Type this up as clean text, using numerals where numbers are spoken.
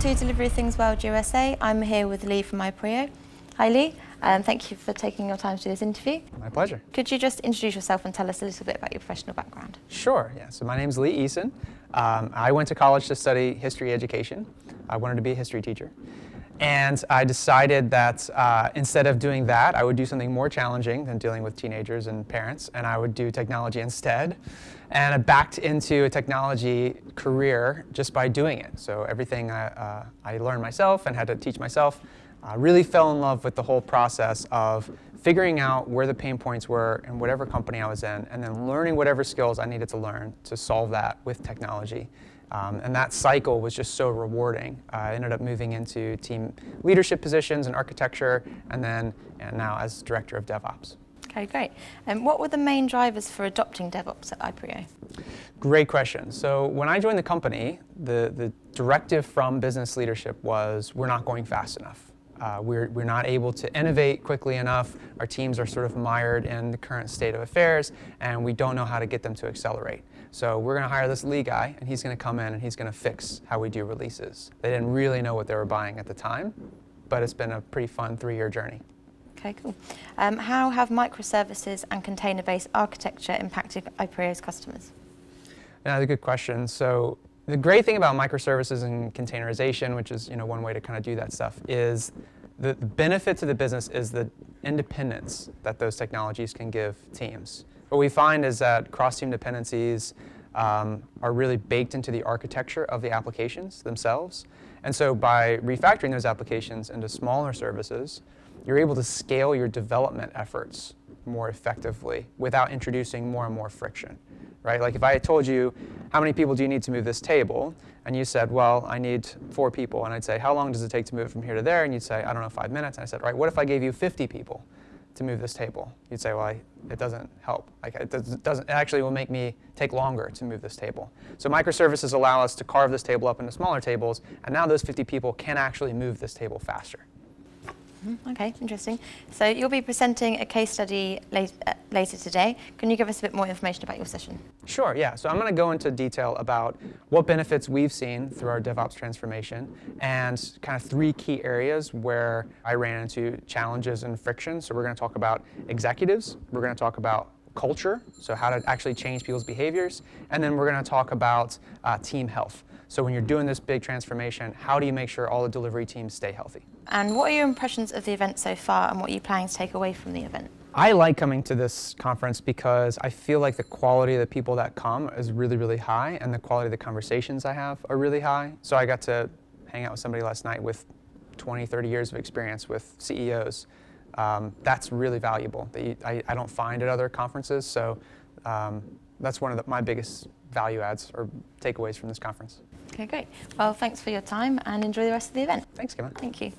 to Delivery Things World USA. I'm here with Lee from Ipreo. Hi Lee, thank you for taking your time to do this interview. My pleasure. Could you just introduce yourself and tell us a little bit about your professional background? Sure, yeah. So my name's Lee Eason. I went to college to study history education. I wanted to be a history teacher. And I decided that instead of doing that, I would do something more challenging than dealing with teenagers and parents, and I would do technology instead. And I backed into a technology career just by doing it. So everything I learned myself and had to teach myself, really fell in love with the whole process of figuring out where the pain points were in whatever company I was in, and then learning whatever skills I needed to learn to solve that with technology. And that cycle was just so rewarding. I ended up moving into team leadership positions in architecture, and now as director of DevOps. Okay, great. And what were the main drivers for adopting DevOps at Ipreo? Great question. So when I joined the company, the directive from business leadership was, we're not going fast enough. We're not able to innovate quickly enough. Our teams are sort of mired in the current state of affairs, and we don't know how to get them to accelerate. So we're going to hire this Lee guy, and he's going to come in and he's going to fix how we do releases. They didn't really know what they were buying at the time, but it's been a pretty fun 3-year journey. Okay, cool. How have microservices and container-based architecture impacted Ipreo's customers? That's a good question. So the great thing about microservices and containerization, which is one way to kind of do that stuff, is the benefit to the business is the independence that those technologies can give teams. What we find is that cross-team dependencies are really baked into the architecture of the applications themselves. And so by refactoring those applications into smaller services, you're able to scale your development efforts more effectively without introducing more and more friction. Right? Like if I had told you, how many people do you need to move this table? And you said, well, I need 4 people. And I'd say, how long does it take to move it from here to there? And you'd say, I don't know, 5 minutes. And I said, all right, what if I gave you 50 people to move this table? You'd say, well, it doesn't help. Like it actually will make me take longer to move this table. So microservices allow us to carve this table up into smaller tables, and now those 50 people can actually move this table faster. Okay, interesting. So you'll be presenting a case study later today. Can you give us a bit more information about your session? Sure, yeah. So I'm going to go into detail about what benefits we've seen through our DevOps transformation and kind of 3 key areas where I ran into challenges and friction. So we're going to talk about executives, we're going to talk about culture, so how to actually change people's behaviors, and then we're going to talk about team health. So when you're doing this big transformation, how do you make sure all the delivery teams stay healthy? And what are your impressions of the event so far, and what are you planning to take away from the event? I like coming to this conference because I feel like the quality of the people that come is really, really high, and the quality of the conversations I have are really high. So I got to hang out with somebody last night with 20, 30 years of experience with CEOs. That's really valuable. I don't find at other conferences, so that's one of my biggest value adds or takeaways from this conference. Okay, great. Well, thanks for your time and enjoy the rest of the event. Thanks, Kevin. Thank you.